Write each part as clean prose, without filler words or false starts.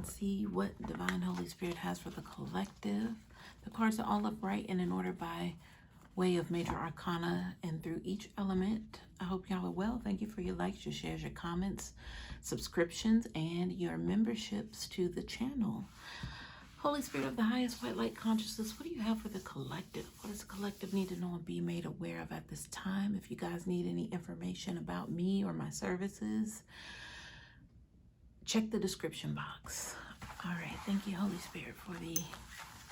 see what Divine Holy Spirit has for the collective. The cards are all upright and in order by way of major arcana and through each element. I hope y'all are well. Thank you for your likes, your shares, your comments, subscriptions, and your memberships to the channel. Holy Spirit of the highest white light consciousness, what do you have for the collective? What does the collective need to know and be made aware of at this time? If you guys need any information about me or my services, check the description box. All right, thank you, Holy Spirit, for the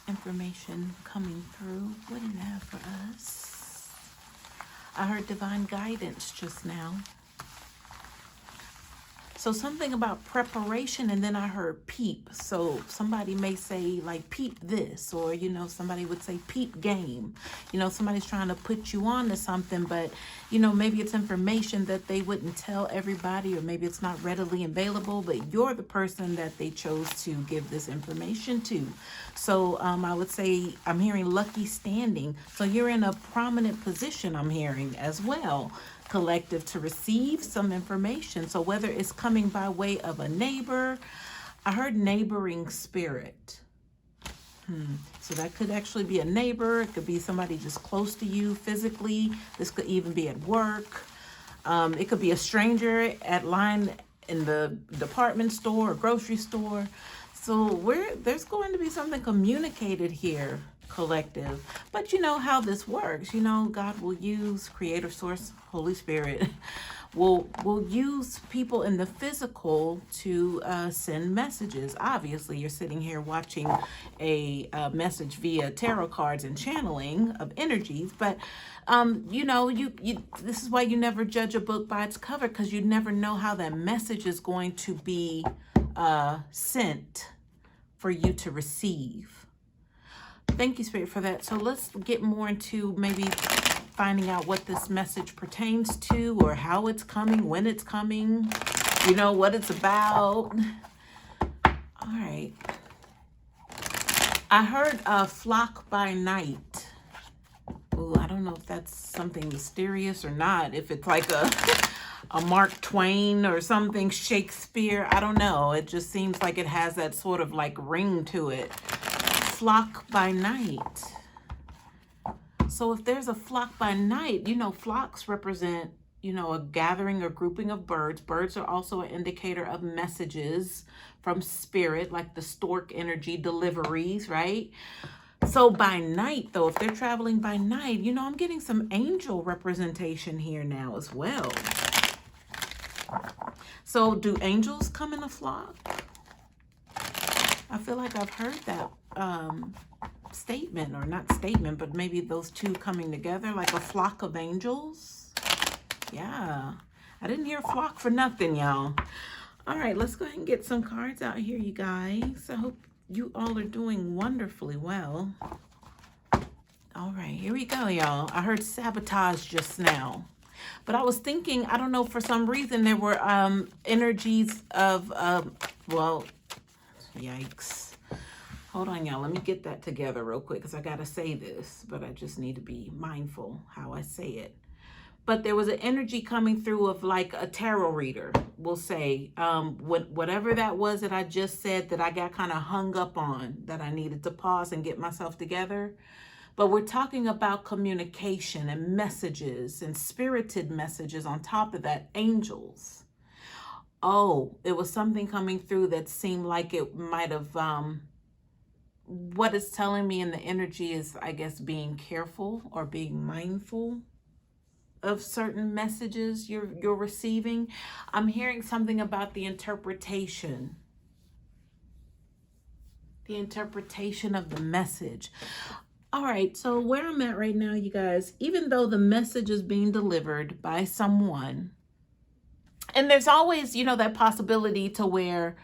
information coming through. What do you have for us? I heard divine guidance just now. So something about preparation, and then I heard peep. So somebody may say like peep this, or somebody would say peep game. Somebody's trying to put you on to something, but maybe it's information that they wouldn't tell everybody, or maybe it's not readily available, but you're the person that they chose to give this information to. So I would say I'm hearing lucky standing. So you're in a prominent position, I'm hearing as well, collective, to receive some information. So whether it's coming by way of a neighbor, I heard neighboring spirit. So that could actually be a neighbor. It could be somebody just close to you physically. This could even be at work. It could be a stranger at line in the department store or grocery store. So there's going to be something communicated here, collective. But you know how this works. God will use Creator Source, Holy Spirit, will use people in the physical to send messages. Obviously, you're sitting here watching a message via tarot cards and channeling of energies, but this is why you never judge a book by its cover, because you never know how that message is going to be sent for you to receive. Thank you, Spirit, for that. So let's get more into maybe finding out what this message pertains to, or how it's coming, when it's coming, what it's about. All right. I heard flock by night. Ooh, I don't know if that's something mysterious or not. If it's like a Mark Twain or something, Shakespeare, I don't know. It just seems like it has that sort of like ring to it. Flock by night. So if there's a flock by night, flocks represent, a gathering or grouping of birds. Birds are also an indicator of messages from spirit, like the stork energy deliveries, right? So by night, though, if they're traveling by night, I'm getting some angel representation here now as well. So do angels come in a flock? I feel like I've heard that statement, or not statement, but maybe those two coming together, like a flock of angels. Yeah, I didn't hear flock for nothing, y'all. All right, let's go ahead and get some cards out here, you guys. I hope you all are doing wonderfully well. All right, here we go, y'all. I heard sabotage just now, but I was thinking, I don't know, for some reason there were energies of well, yikes. Hold on, y'all. Let me get that together real quick, because I got to say this, but I just need to be mindful how I say it. But there was an energy coming through of like a tarot reader, we'll say, whatever that was that I just said that I got kind of hung up on, that I needed to pause and get myself together. But we're talking about communication and messages and spirited messages. On top of that, angels. Oh, it was something coming through that seemed like it might have, what it's telling me in the energy is, I guess, being careful or being mindful of certain messages you're receiving. I'm hearing something about the interpretation of the message. All right, so where I'm at right now, you guys, even though the message is being delivered by someone, and there's always, that possibility to where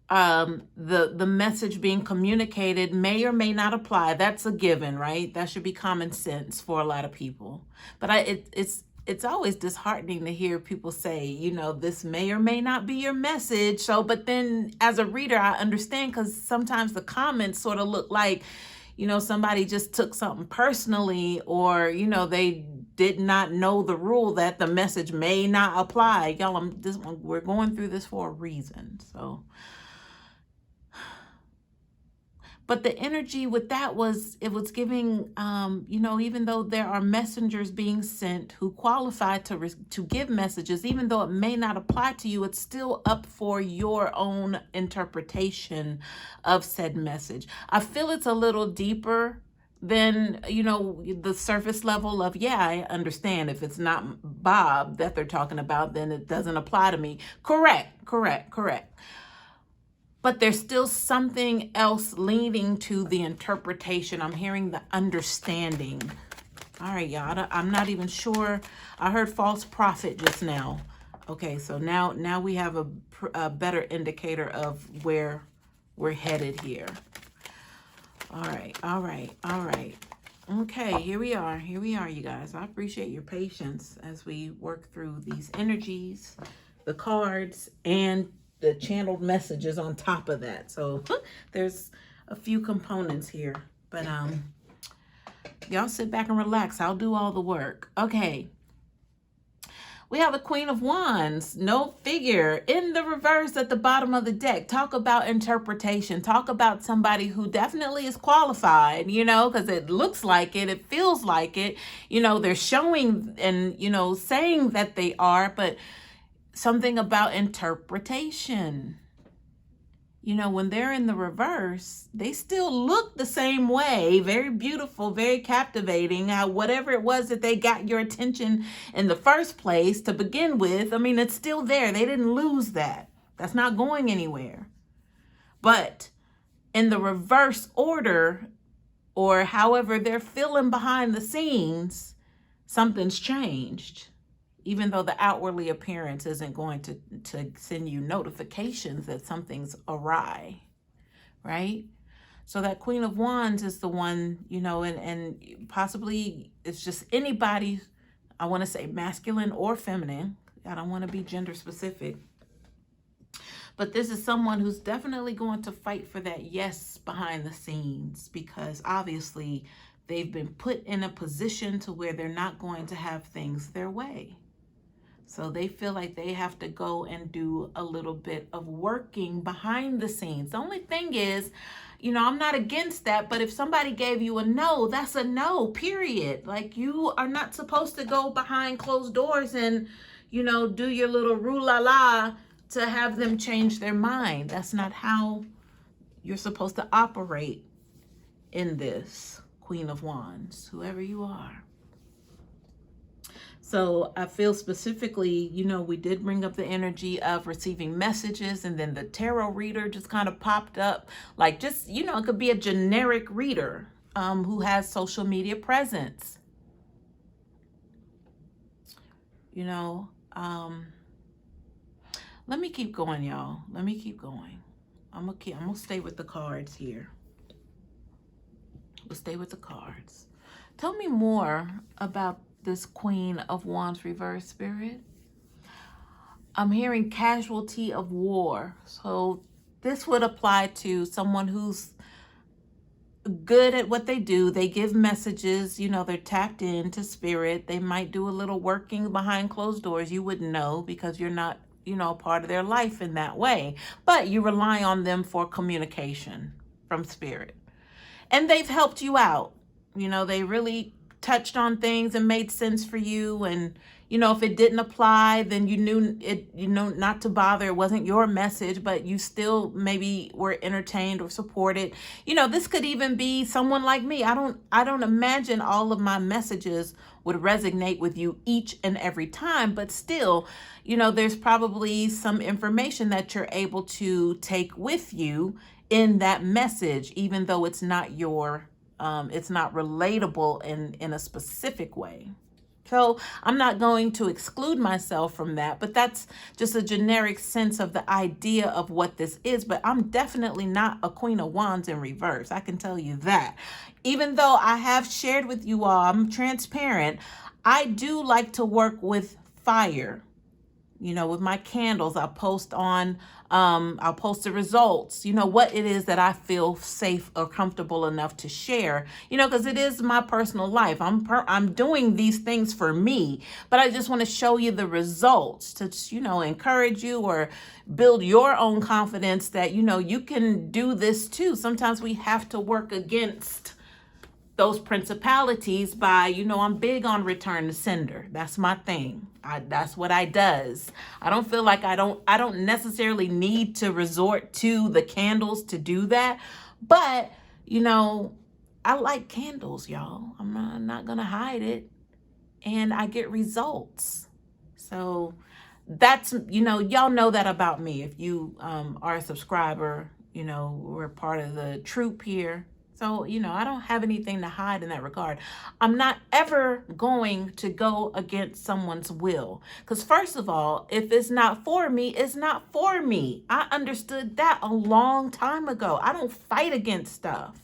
the message being communicated may or may not apply. That's a given, right? That should be common sense for a lot of people. But it's always disheartening to hear people say, this may or may not be your message. So, but then as a reader, I understand, because sometimes the comments sort of look like, somebody just took something personally, or, they did not know the rule that the message may not apply. Y'all, we're going through this for a reason. So But the energy with that was, it was giving, even though there are messengers being sent who qualify to give messages, even though it may not apply to you, it's still up for your own interpretation of said message. I feel it's a little deeper than, the surface level of, yeah, I understand if it's not Bob that they're talking about, then it doesn't apply to me. Correct. But there's still something else leading to the interpretation. I'm hearing the understanding. All right, y'all. I'm not even sure. I heard false prophet just now. Okay, so now we have a better indicator of where we're headed here. All right. Okay, here we are, you guys. I appreciate your patience as we work through these energies, the cards, and the channeled messages on top of that. So there's a few components here, but y'all sit back and relax. I'll do all the work. Okay. We have a Queen of Wands, no figure, in the reverse at the bottom of the deck. Talk about interpretation. Talk about somebody who definitely is qualified, because it looks like it. It feels like it. They're showing and, saying that they are, but something about interpretation. When they're in the reverse, they still look the same way. Very beautiful, very captivating. Whatever it was that they got your attention in the first place to begin with, it's still there. They didn't lose that. That's not going anywhere. But in the reverse order, or however they're feeling behind the scenes, something's changed. Even though the outwardly appearance isn't going to send you notifications that something's awry, right? So that Queen of Wands is the one, and possibly it's just anybody, I want to say masculine or feminine. I don't want to be gender specific. But this is someone who's definitely going to fight for that yes behind the scenes, because obviously they've been put in a position to where they're not going to have things their way. So they feel like they have to go and do a little bit of working behind the scenes. The only thing is, I'm not against that, but if somebody gave you a no, that's a no, period. Like, you are not supposed to go behind closed doors and, do your little roo-la-la to have them change their mind. That's not how you're supposed to operate in this, Queen of Wands, whoever you are. So I feel specifically, we did bring up the energy of receiving messages, and then the tarot reader just kind of popped up. Like, just, it could be a generic reader who has social media presence. Let me keep going, y'all. Let me keep going. I'm gonna stay with the cards here. We'll stay with the cards. Tell me more about this Queen of Wands reverse, Spirit. I'm hearing casualty of war. So this would apply to someone who's good at what they do. They give messages, they're tapped into spirit. They might do a little working behind closed doors. You wouldn't know because you're not, part of their life in that way. But you rely on them for communication from spirit. And they've helped you out. They really touched on things and made sense for you, and if it didn't apply, then you knew it, not to bother. It wasn't your message, but you still maybe were entertained or supported. This could even be someone like me. I don't imagine all of my messages would resonate with you each and every time, but still, there's probably some information that you're able to take with you in that message, even though it's not it's not relatable in a specific way. So I'm not going to exclude myself from that, but that's just a generic sense of the idea of what this is. But I'm definitely not a Queen of Wands in reverse. I can tell you that. Even though I have shared with you all, I'm transparent, I do like to work with fire. with my candles. I'll post the results, what it is that I feel safe or comfortable enough to share, because it is my personal life. I'm doing these things for me, but I just want to show you the results to, encourage you or build your own confidence that, you can do this too. Sometimes we have to work against those principalities by, I'm big on return to sender. That's my thing. That's what I does. I don't feel like I don't necessarily need to resort to the candles to do that. But, I like candles, y'all. I'm not going to hide it. And I get results. So that's, y'all know that about me. If you are a subscriber, we're part of the troop here. So, I don't have anything to hide in that regard. I'm not ever going to go against someone's will. Because first of all, if it's not for me, it's not for me. I understood that a long time ago. I don't fight against stuff.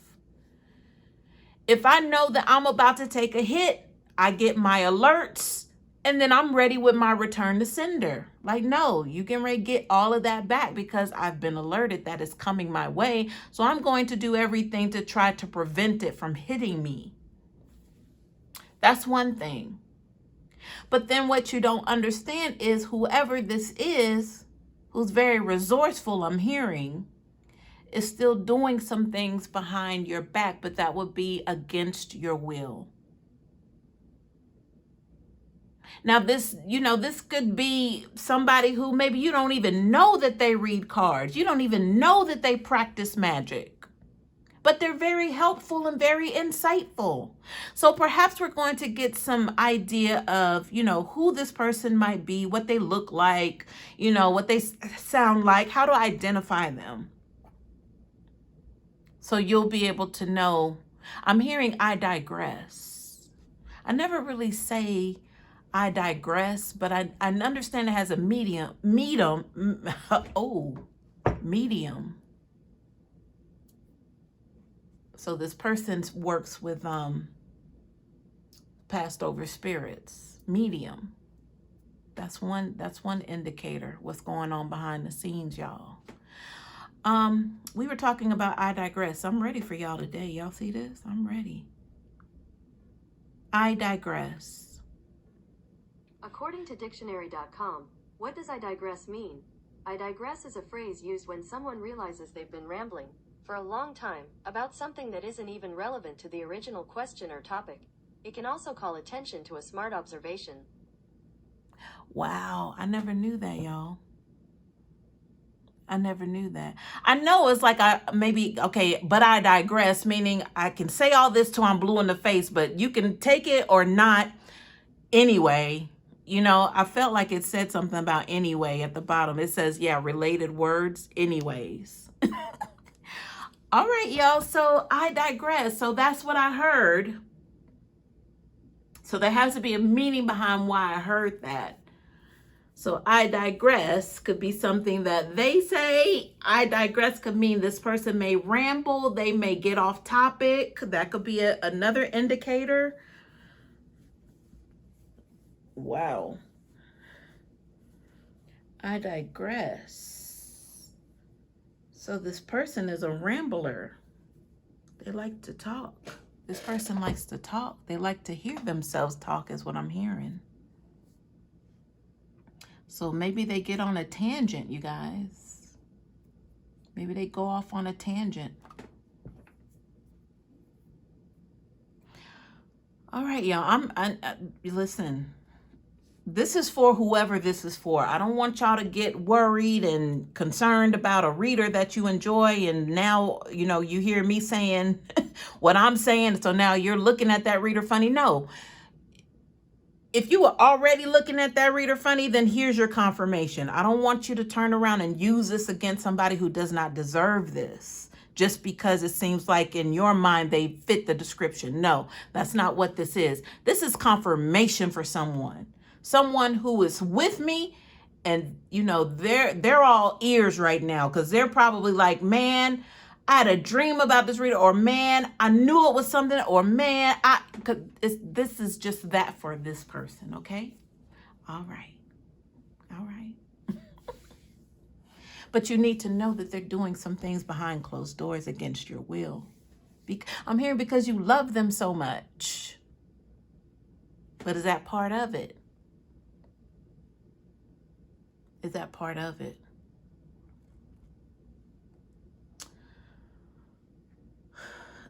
If I know that I'm about to take a hit, I get my alerts, and then I'm ready with my return to sender. Like, no, you can ready get all of that back because I've been alerted that it's coming my way. So I'm going to do everything to try to prevent it from hitting me. That's one thing. But then what you don't understand is whoever this is, who's very resourceful, I'm hearing, is still doing some things behind your back, but that would be against your will. Now, this could be somebody who maybe you don't even know that they read cards. You don't even know that they practice magic. But they're very helpful and very insightful. So perhaps we're going to get some idea of, who this person might be, what they look like, what they sound like, how to identify them. So you'll be able to know. I'm hearing I digress. I never really say I digress, but I understand it has a medium. So this person works with passed over spirits, medium. That's one indicator what's going on behind the scenes, y'all. We were talking about I digress. I'm ready for y'all today. Y'all see this? I'm ready. I digress. According to dictionary.com, what does I digress mean? I digress is a phrase used when someone realizes they've been rambling for a long time about something that isn't even relevant to the original question or topic. It can also call attention to a smart observation. Wow, I never knew that, y'all. I never knew that. I know it's like but I digress, meaning I can say all this till I'm blue in the face, but you can take it or not anyway. I felt like it said something about anyway at the bottom. It says, related words, anyways. All right, y'all. So I digress. So that's what I heard. So there has to be a meaning behind why I heard that. So I digress could be something that they say. I digress could mean this person may ramble. They may get off topic. That could be another indicator. Wow. I digress. So this person is a rambler. They like to talk. This person likes to talk. They like to hear themselves talk is what I'm hearing. So maybe they get on a tangent, you guys. Maybe they go off on a tangent. All right, y'all. Listen. This is for whoever this is for. I don't want y'all to get worried and concerned about a reader that you enjoy. And now, you hear me saying what I'm saying. So now you're looking at that reader funny. No. If you were already looking at that reader funny, then here's your confirmation. I don't want you to turn around and use this against somebody who does not deserve this just because it seems like in your mind they fit the description. No, that's not what this is. This is confirmation for someone who is with me, and they're all ears right now because they're probably like, man, I had a dream about this reader, or man, I knew it was something, or man, this is just that for this person, okay? All right. All right. But you need to know that they're doing some things behind closed doors against your will. I'm here because you love them so much. But is that part of it? Is that part of it?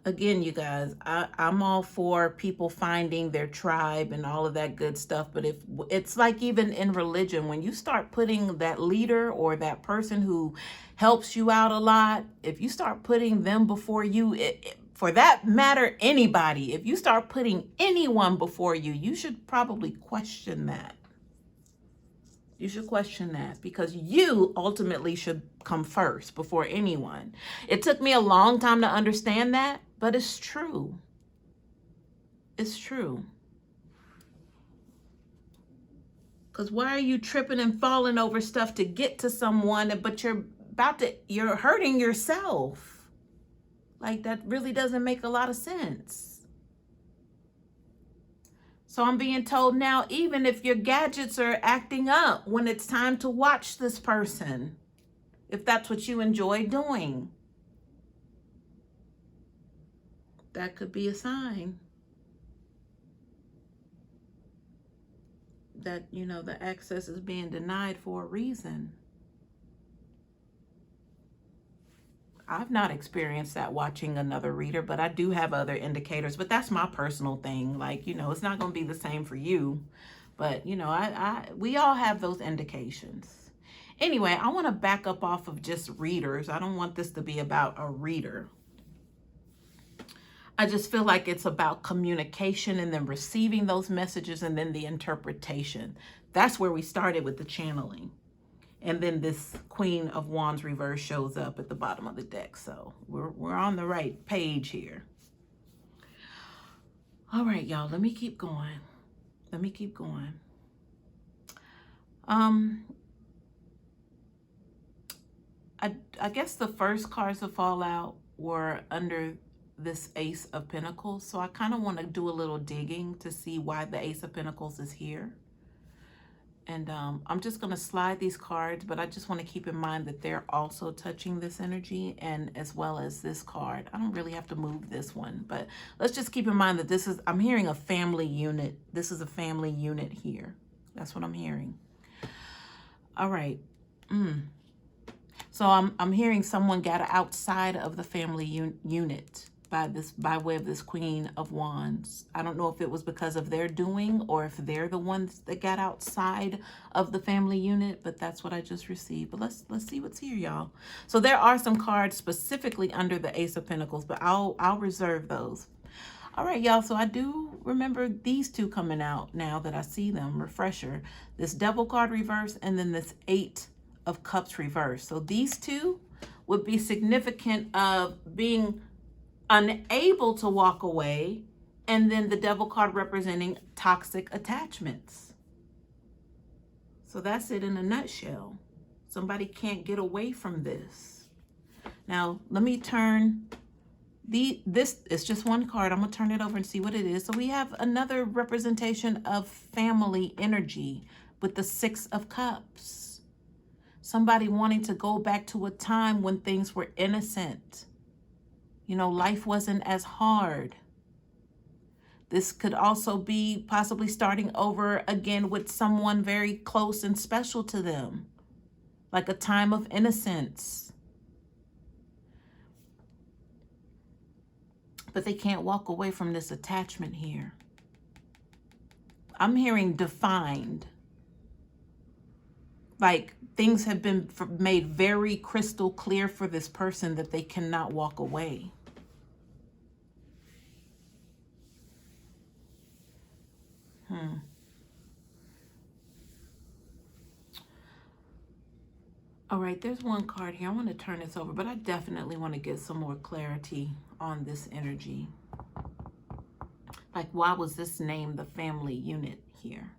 Again, you guys, I'm all for people finding their tribe and all of that good stuff. But if it's like even in religion, when you start putting that leader or that person who helps you out a lot, if you start putting them before you, for that matter, anybody, if you start putting anyone before you, you should probably question that. You should question that, because you ultimately should come first before anyone. It took me a long time to understand that, but it's true. It's true. Because why are you tripping and falling over stuff to get to someone, but you're hurting yourself? Like, that really doesn't make a lot of sense. So I'm being told now, even if your gadgets are acting up when it's time to watch this person, if that's what you enjoy doing, that could be a sign that, you know, the access is being denied for a reason. I've not experienced that watching another reader, but I do have other indicators. But that's my personal thing. Like, you know, it's not going to be the same for you. But, you know, we all have those indications. Anyway, I want to back up off of just readers. I don't want this to be about a reader. I just feel like it's about communication and then receiving those messages and then the interpretation. That's where we started with the channeling. And then this Queen of Wands reverse shows up at the bottom of the deck. So we're on the right page here. All right, y'all, let me keep going. Let me keep going. I guess the first cards to fall out were under this Ace of Pentacles. So I kind of want to do a little digging to see why the Ace of Pentacles is here. And I'm just going to slide these cards, but I just want to keep in mind that they're also touching this energy, and as well as this card. I don't really have to move this one, but let's just keep in mind that I'm hearing a family unit. This is a family unit here. That's what I'm hearing. All right. So I'm hearing someone got outside of the family unit by way of this Queen of Wands. I don't know if it was because of their doing or if they're the ones that got outside of the family unit, but that's what I just received. But let's see what's here, y'all. So there are some cards specifically under the Ace of Pentacles, but I'll reserve those. All right, y'all. So I do remember these two coming out now that I see them. Refresher. This Devil card reverse and then this Eight of Cups reverse. So these two would be significant of being unable to walk away, and then the Devil card representing toxic attachments. So that's it in a nutshell. Somebody can't get away from this. Now, let me turn this is just one card. I'm going to turn it over and see what it is. So we have another representation of family energy with the Six of Cups. Somebody wanting to go back to a time when things were innocent. You know, life wasn't as hard. This could also be possibly starting over again with someone very close and special to them, like a time of innocence. But they can't walk away from this attachment here. I'm hearing defined. Like things have been made very crystal clear for this person that they cannot walk away. All right, there's one card here. I want to turn this over, but I definitely want to get some more clarity on this energy. Like, why was this named the family unit here?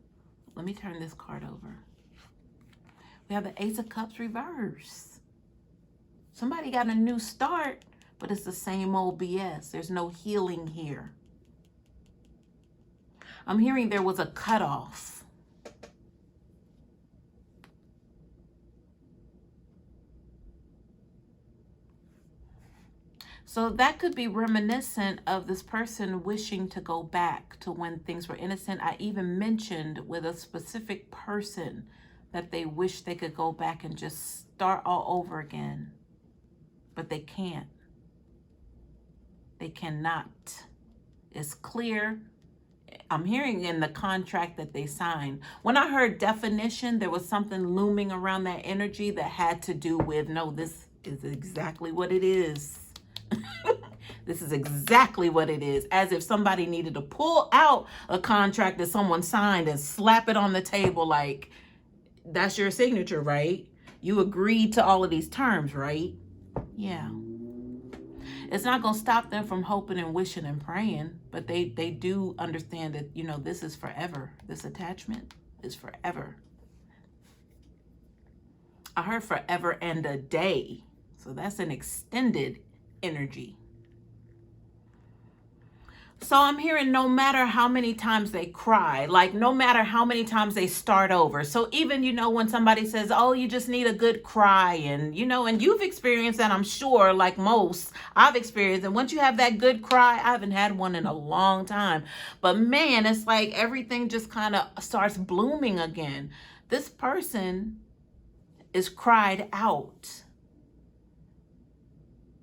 Let me turn this card over. We have the Ace of Cups reverse. Somebody got a new start, but it's the same old BS. There's no healing here. I'm hearing there was a cutoff. So that could be reminiscent of this person wishing to go back to when things were innocent. I even mentioned with a specific person that they wish they could go back and just start all over again. But they can't. They cannot. It's clear. I'm hearing in the contract that they signed. When I heard definition, there was something looming around that energy that had to do with, no, this is exactly what it is. This is exactly what it is. As if somebody needed to pull out a contract that someone signed and slap it on the table like, that's your signature, right? You agreed to all of these terms, right? Yeah. It's not going to stop them from hoping and wishing and praying, but they do understand that, you know, this is forever. This attachment is forever. I heard forever and a day. So that's an extended energy. So I'm hearing no matter how many times they cry, like no matter how many times they start over. So even, you know, when somebody says, oh, you just need a good cry, and, you know, and you've experienced that, I'm sure, like most, I've experienced. And once you have that good cry, I haven't had one in a long time. But man, it's like everything just kind of starts blooming again. This person is cried out.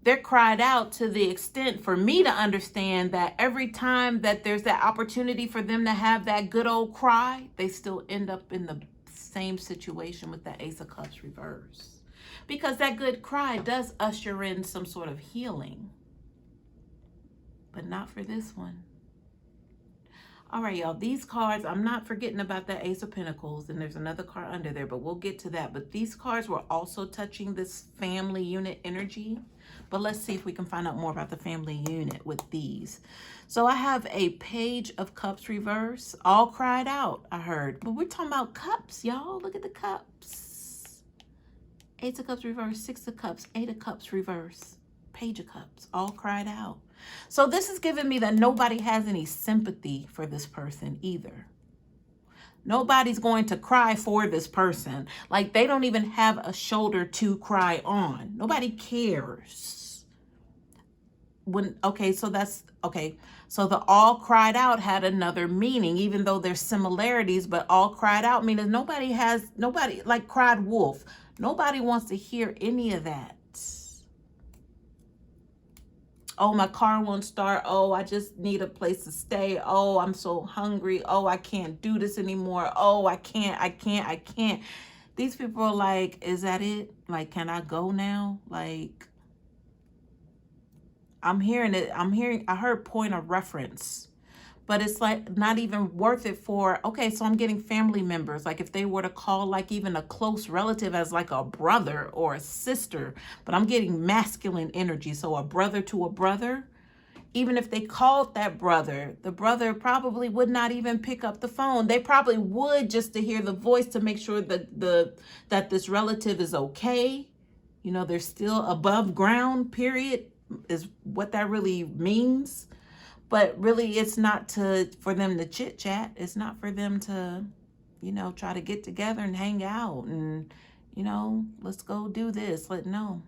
They're cried out to the extent for me to understand that every time that there's that opportunity for them to have that good old cry, they still end up in the same situation with the Ace of Cups reverse. Because that good cry does usher in some sort of healing. But not for this one. All right, y'all, these cards, I'm not forgetting about that Ace of Pentacles, and there's another card under there, but we'll get to that. But these cards were also touching this family unit energy. But let's see if we can find out more about the family unit with these. So I have a Page of Cups reverse, all cried out, I heard. But we're talking about cups, y'all. Look at the cups. Ace of Cups reverse, Six of Cups, Eight of Cups reverse, Page of Cups, all cried out. So this is giving me that nobody has any sympathy for this person either. Nobody's going to cry for this person. Like they don't even have a shoulder to cry on. Nobody cares. So the all cried out had another meaning, even though there's similarities, but all cried out means nobody like cried wolf. Nobody wants to hear any of that. Oh, my car won't start. Oh, I just need a place to stay. Oh, I'm so hungry. Oh, I can't do this anymore. Oh, I can't. These people are like, is that it? Like, can I go now? Like, I'm hearing it. I heard point of reference. But it's like not even worth it for, okay, so I'm getting family members. Like if they were to call like even a close relative as like a brother or a sister, but I'm getting masculine energy. So a brother to a brother, even if they called that brother, the brother probably would not even pick up the phone. They probably would just to hear the voice to make sure that this relative is okay. You know, they're still above ground, period, is what that really means. But really, it's not for them to chit chat. It's not for them to, you know, try to get together and hang out and, you know, let's go do this. No.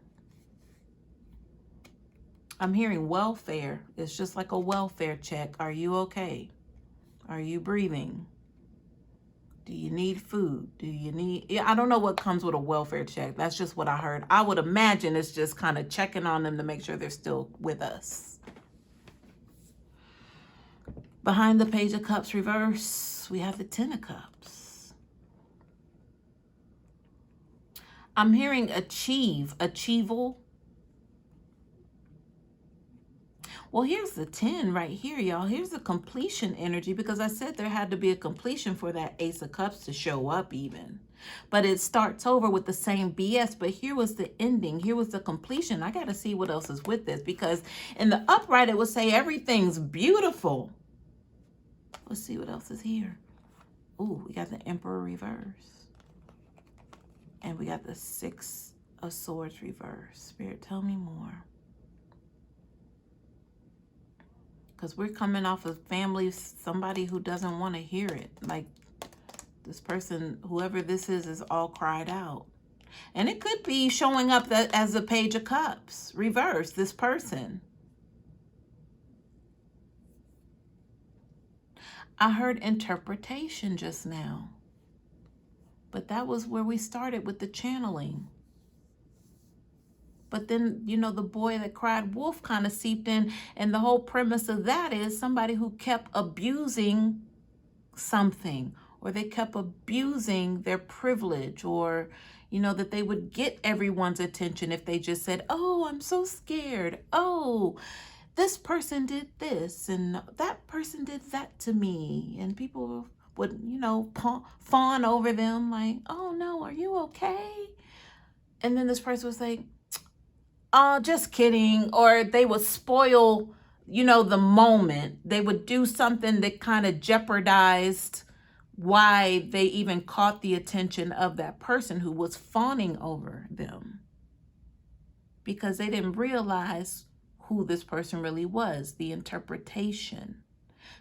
I'm hearing welfare. It's just like a welfare check. Are you okay? Are you breathing? Do you need food? I don't know what comes with a welfare check. That's just what I heard. I would imagine it's just kind of checking on them to make sure they're still with us. Behind the Page of Cups reverse, we have the Ten of Cups. I'm hearing achieval. Well, here's the 10 right here, y'all. Here's the completion energy because I said there had to be a completion for that Ace of Cups to show up even. But it starts over with the same BS, but here was the ending. Here was the completion. I got to see what else is with this because in the upright, it would say everything's beautiful. Let's see what else is here. Ooh, we got the Emperor reverse. And we got the Six of Swords reverse. Spirit, tell me more. Because we're coming off of family, somebody who doesn't want to hear it. Like this person, whoever this is all cried out. And it could be showing up as a Page of Cups, reverse, this person. I heard interpretation just now. But that was where we started with the channeling. But then, you know, the boy that cried wolf kind of seeped in. And the whole premise of that is somebody who kept abusing something, or they kept abusing their privilege, or, you know, that they would get everyone's attention if they just said, oh, I'm so scared. Oh, this person did this and that person did that to me. And people would, you know, fawn over them like, oh no, are you okay? And then this person was like, oh, just kidding. Or they would spoil, you know, the moment. They would do something that kind of jeopardized why they even caught the attention of that person who was fawning over them, because they didn't realize who this person really was, the interpretation.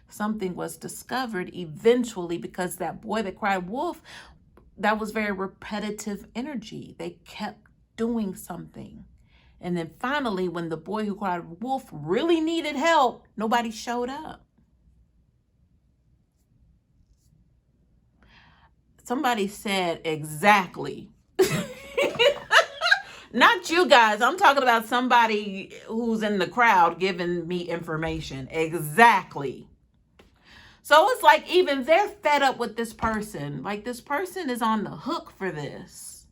Something was discovered eventually, because that boy that cried wolf, that was very repetitive energy. They kept doing something. And then finally, when the boy who cried wolf really needed help, nobody showed up. Somebody said exactly. Not you guys. I'm talking about somebody who's in the crowd giving me information. Exactly. So it's like even they're fed up with this person. Like this person is on the hook for this.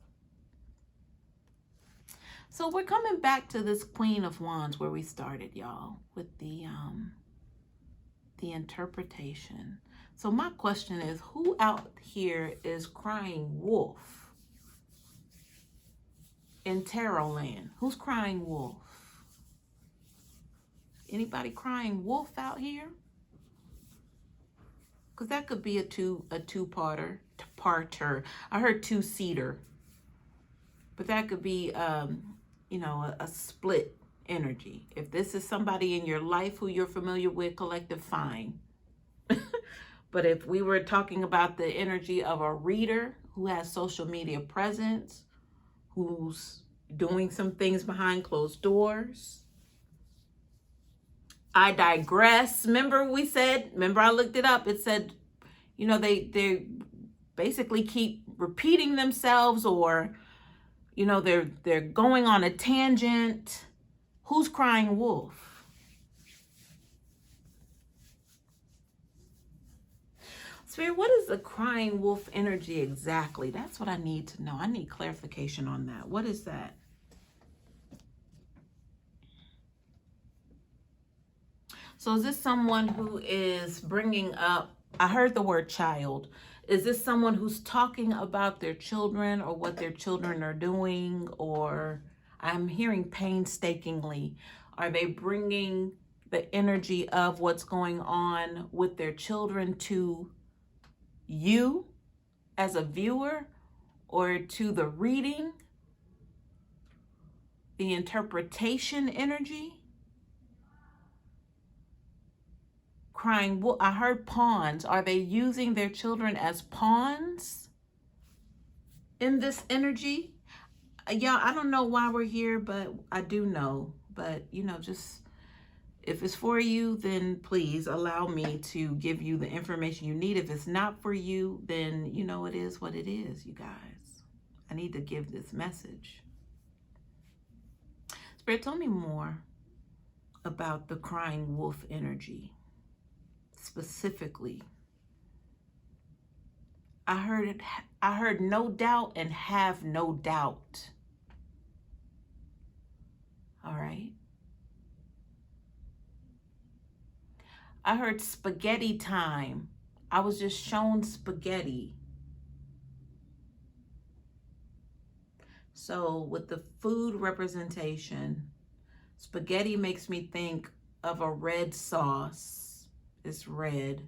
So we're coming back to this Queen of Wands where we started, y'all, with the interpretation. So my question is, who out here is crying wolf in tarot land? Who's crying wolf? Anybody crying wolf out here? Because that could be a two-parter. I heard two-seater. But that could be, you know, a split energy. If this is somebody in your life who you're familiar with, collective, fine. But if we were talking about the energy of a reader who has social media presence, who's doing some things behind closed doors, I digress. Remember I looked it up. It said, you know, they basically keep repeating themselves, or, you know, they're going on a tangent. Who's crying wolf? Spirit, what is the crying wolf energy exactly? That's what I need to know. I need clarification on that. What is that? So is this someone who is bringing up, I heard the word child. Is this someone who's talking about their children or what their children are doing? Or I'm hearing painstakingly. Are they bringing the energy of what's going on with their children to you as a viewer, or to the reading, the interpretation energy? Crying wolf. I heard pawns. Are they using their children as pawns in this energy? Yeah, I don't know why we're here, but I do know. But, you know, just if it's for you, then please allow me to give you the information you need. If it's not for you, then, you know, it is what it is, you guys. I need to give this message. Spirit, tell me more about the crying wolf energy. Specifically, I heard no doubt and have no doubt. All right. I heard spaghetti time. I was just shown spaghetti. So with the food representation, spaghetti makes me think of a red sauce. It's red.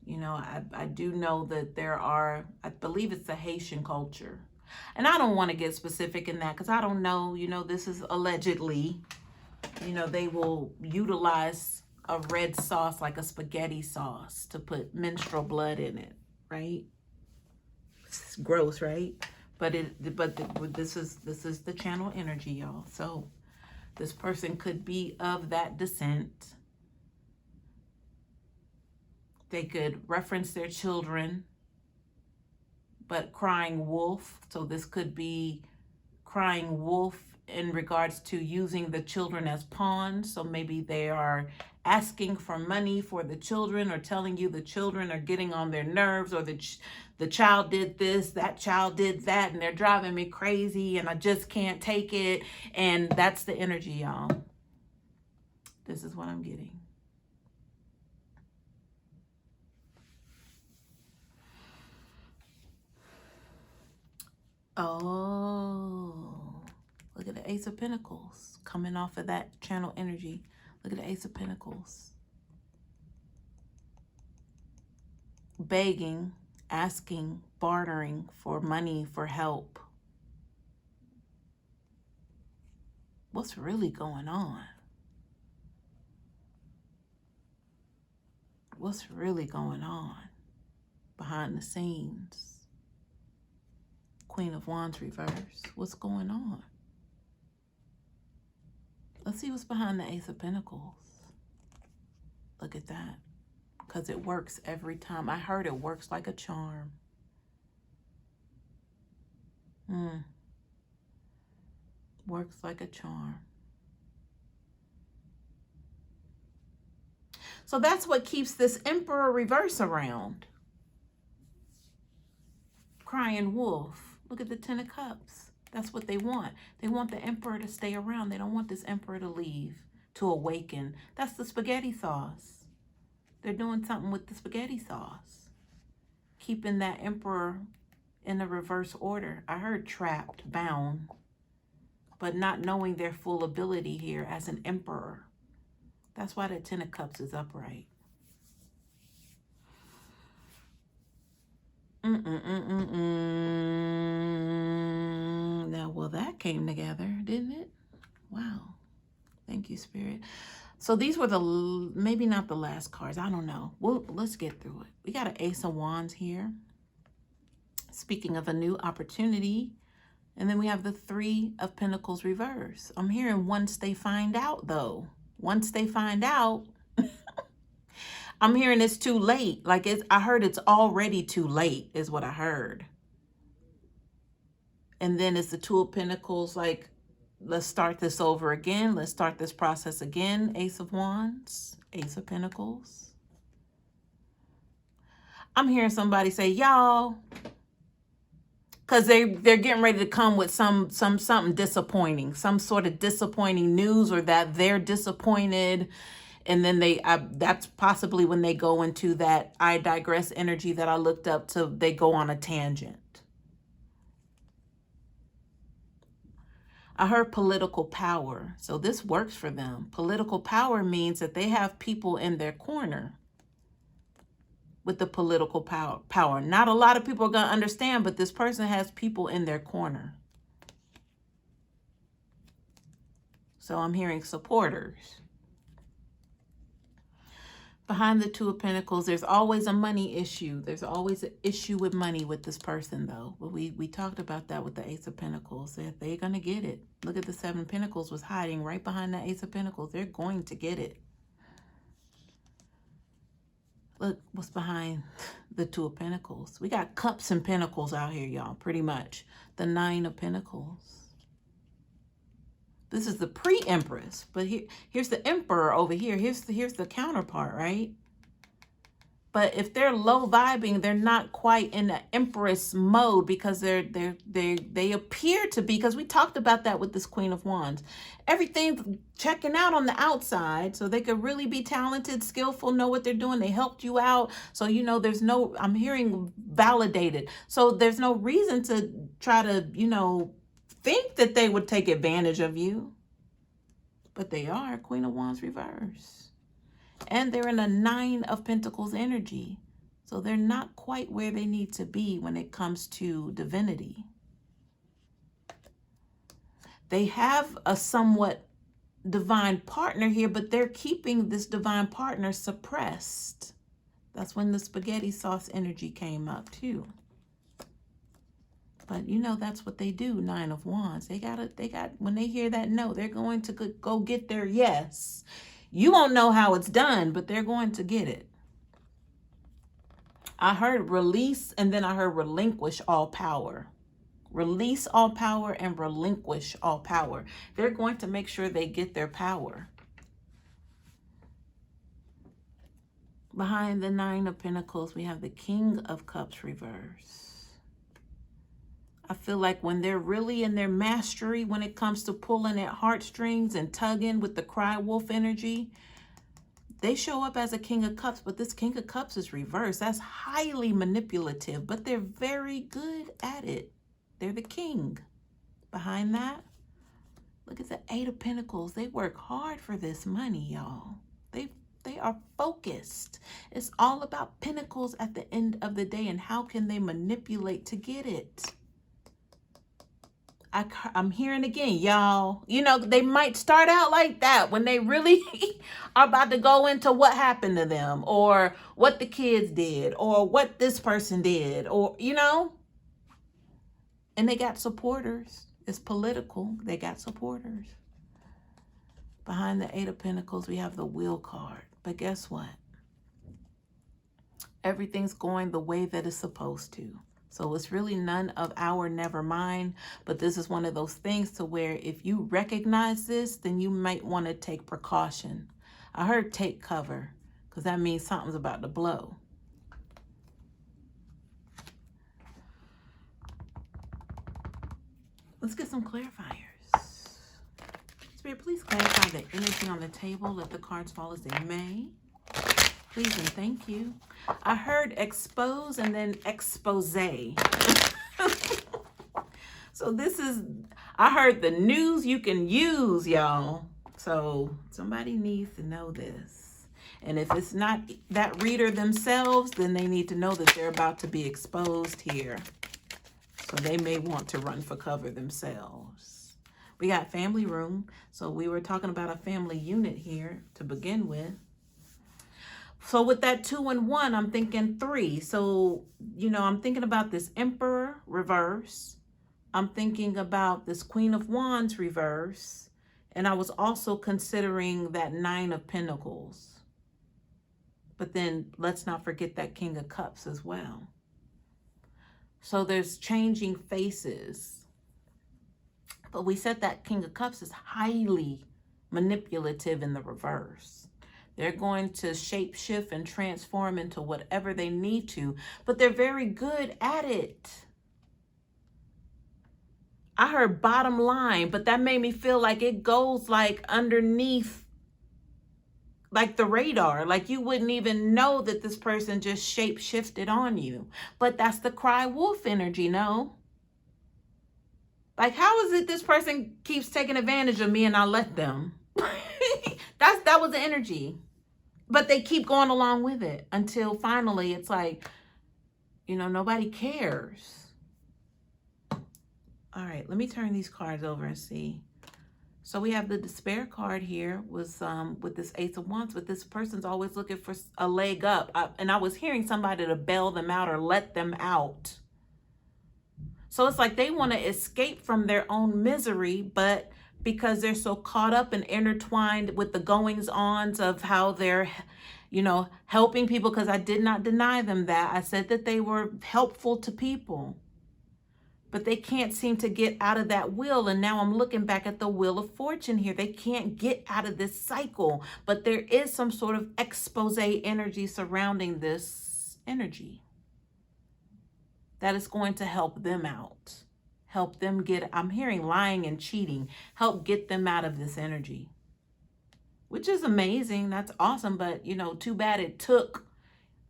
You know, I do know that there are, I believe it's the Haitian culture. And I don't want to get specific in that because I don't know, you know, this is allegedly, you know, they will utilize a red sauce like a spaghetti sauce to put menstrual blood in it, right? It's gross, right? But this is the channel energy, y'all. So this person could be of that descent. They could reference their children, but crying wolf. So this could be crying wolf in regards to using the children as pawns. So maybe they are asking for money for the children, or telling you the children are getting on their nerves, or the child did this, that child did that, and they're driving me crazy and I just can't take it. And that's the energy, y'all. This is what I'm getting. Oh, look at the Ace of Pentacles coming off of that channel energy. Look at the Ace of Pentacles. Begging, asking, bartering for money, for help. What's really going on? What's really going on behind the scenes? Queen of Wands reverse. What's going on? Let's see what's behind the Ace of Pentacles. Look at that. Because it works every time. I heard it works like a charm. Works like a charm. So that's what keeps this Emperor reverse around. Crying wolf. Look at the Ten of Cups. That's what they want. They want the Emperor to stay around. They don't want this Emperor to leave, to awaken. That's the spaghetti sauce. They're doing something with the spaghetti sauce. Keeping that Emperor in the reverse order. I heard trapped, bound, but not knowing their full ability here as an Emperor. That's why the Ten of Cups is upright. Now, well, that came together, didn't it? Wow. Thank you, Spirit. So these were maybe not the last cards. I don't know. Well, let's get through it. We got an Ace of Wands here. Speaking of a new opportunity. And then we have the Three of Pentacles reverse. I'm hearing once they find out, though. Once they find out, I'm hearing it's too late. Like I heard it's already too late is what I heard. And then it's the Two of Pentacles, like, let's start this over again. Let's start this process again. Ace of Wands, Ace of Pentacles. I'm hearing somebody say, y'all, because they're getting ready to come with something disappointing, some sort of disappointing news, or that they're disappointed. And then that's possibly when they go into that I digress energy that I looked up to. They go on a tangent. I heard political power. So this works for them. Political power means that they have people in their corner with the political power. Not a lot of people are going to understand, but this person has people in their corner. So I'm hearing supporters. Behind the Two of Pentacles, there's always a money issue. There's always an issue with money with this person, though. But we talked about that with the Ace of Pentacles. They're going to get it. Look at the Seven of Pentacles was hiding right behind the Ace of Pentacles. They're going to get it. Look what's behind the Two of Pentacles. We got cups and pentacles out here, y'all, pretty much. The Nine of Pentacles. This is the pre-Empress, but here's the Emperor over here. Here's the counterpart, right? But if they're low vibing, they're not quite in the Empress mode, because they appear to be, because we talked about that with this Queen of Wands. Everything's checking out on the outside, so they could really be talented, skillful, know what they're doing. They helped you out. So, you know, there's no, I'm hearing validated. So there's no reason to try to, you know, think that they would take advantage of you. But they are. Queen of Wands reverse. And they're in a Nine of Pentacles energy. So they're not quite where they need to be when it comes to divinity. They have a somewhat divine partner here, but they're keeping this divine partner suppressed. That's when the spaghetti sauce energy came up too. But you know, that's what they do, Nine of Wands. When they hear that no, they're going to go get their yes. You won't know how it's done, but they're going to get it. I heard release, and then I heard relinquish all power. Release all power and relinquish all power. They're going to make sure they get their power. Behind the Nine of Pentacles, we have the King of Cups reverse. I feel like when they're really in their mastery, when it comes to pulling at heartstrings and tugging with the cry wolf energy, they show up as a King of Cups, but this King of Cups is reversed. That's highly manipulative, but they're very good at it. They're the king. Behind that, look at the Eight of Pentacles. They work hard for this money, y'all. They are focused. It's all about pentacles at the end of the day and how can they manipulate to get it. I'm hearing again, y'all. You know, they might start out like that when they really are about to go into what happened to them or what the kids did or what this person did or, you know. And they got supporters. It's political. They got supporters. Behind the Eight of Pentacles, we have the Wheel card. But guess what? Everything's going the way that it's supposed to. So it's really none of our never mind. But this is one of those things to where if you recognize this, then you might want to take precaution. I heard take cover because that means something's about to blow. Let's get some clarifiers. Spirit, please clarify the energy on the table. Let the cards fall as they may. Please and thank you. I heard expose and then expose. So this is, I heard the news you can use, y'all. So somebody needs to know this. And if it's not that reader themselves, then they need to know that they're about to be exposed here. So they may want to run for cover themselves. We got family room. So we were talking about a family unit here to begin with. So with that 2 and 1, I'm thinking 3. So, you know, I'm thinking about this Emperor reverse. I'm thinking about this Queen of Wands reverse. And I was also considering that 9 of Pentacles. But then let's not forget that King of Cups as well. So there's changing faces. But we said that King of Cups is highly manipulative in the reverse. They're going to shape shift and transform into whatever they need to, but they're very good at it. I heard bottom line, but that made me feel like it goes like underneath, like the radar. Like you wouldn't even know that this person just shape shifted on you. But that's the cry wolf energy, no? Like, how is it this person keeps taking advantage of me and I let them? That was the energy. But they keep going along with it until finally it's like, you know, nobody cares. All right, let me turn these cards over and see. So we have the despair card here with this Ace of Wands, but this person's always looking for a leg up. And I was hearing somebody to bail them out or let them out. So it's like they want to escape from their own misery, but because they're so caught up and intertwined with the goings-ons of how they're, you know, helping people, because I did not deny them that. I said that they were helpful to people, but they can't seem to get out of that wheel. And now I'm looking back at the Wheel of Fortune here. They can't get out of this cycle, but there is some sort of expose energy surrounding this energy that is going to help them out. Help them get, I'm hearing lying and cheating, help get them out of this energy, which is amazing. That's awesome. But, you know, too bad it took,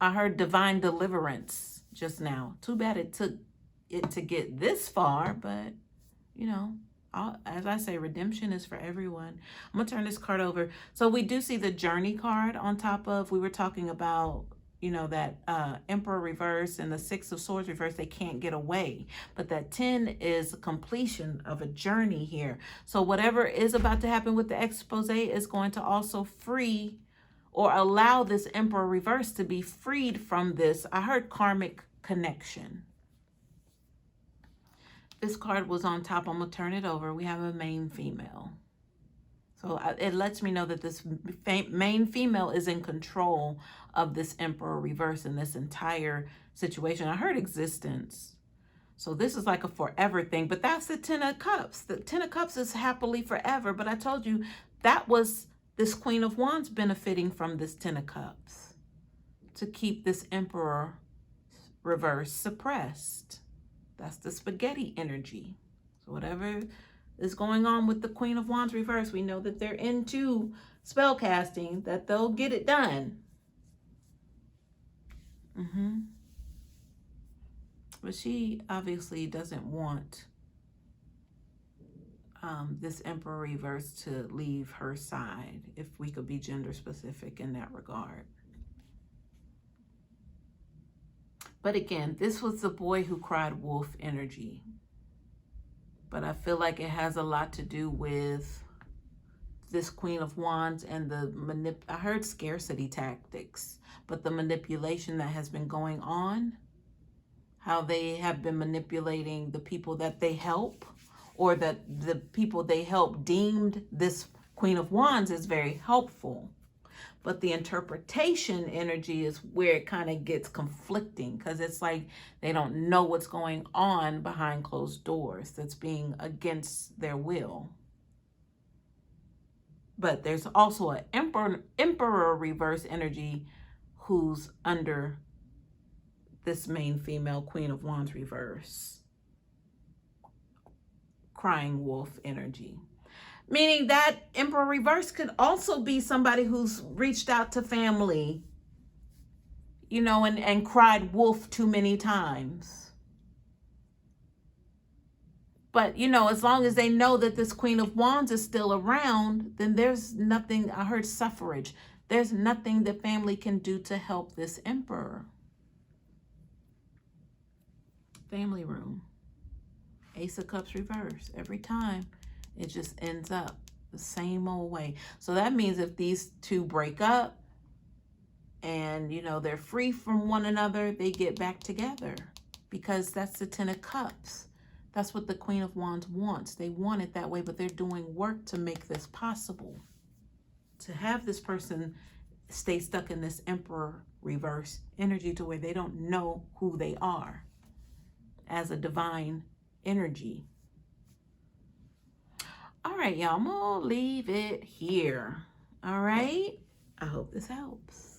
I heard divine deliverance just now. Too bad it took it to get this far, but, you know, as I say, redemption is for everyone. I'm going to turn this card over. So we do see the Journey card on top of, we were talking about, you know, that Emperor reverse and the 6 of Swords reverse, they can't get away. But that 10 is completion of a journey here. So whatever is about to happen with the expose is going to also free or allow this Emperor reverse to be freed from this. I heard karmic connection. This card was on top. I'm going to turn it over. We have a main female. So it lets me know that this main female is in control of this Emperor reverse in this entire situation. I heard existence. So this is like a forever thing, but that's the Ten of Cups. The Ten of Cups is happily forever, but I told you that was this Queen of Wands benefiting from this Ten of Cups to keep this Emperor reverse suppressed. That's the spaghetti energy. So whatever is going on with the Queen of Wands reverse, we know that they're into spell casting, that they'll get it done. But she obviously doesn't want this Emperor reverse to leave her side, if we could be gender specific in that regard. But again, this was the boy who cried wolf energy. But I feel like it has a lot to do with this Queen of Wands and the I heard scarcity tactics, but the manipulation that has been going on, how they have been manipulating the people that they help, or that the people they help deemed this Queen of Wands is very helpful. But the interpretation energy is where it kind of gets conflicting, because it's like they don't know what's going on behind closed doors that's being against their will. But there's also an emperor reverse energy who's under this main female Queen of Wands reverse. Crying wolf energy. Meaning that Emperor reverse could also be somebody who's reached out to family, you know, and cried wolf too many times. But, you know, as long as they know that this Queen of Wands is still around, then there's nothing, I heard suffrage, there's nothing the family can do to help this Emperor. Family room. Ace of Cups reverse. Every time it just ends up the same old way. So that means if these two break up and, you know, they're free from one another, they get back together, because that's the Ten of Cups. That's what the Queen of Wands wants. They want it that way, but they're doing work to make this possible. To have this person stay stuck in this Emperor reverse energy to where they don't know who they are as a divine energy. All right, y'all, I'm gonna leave it here. All right, I hope this helps.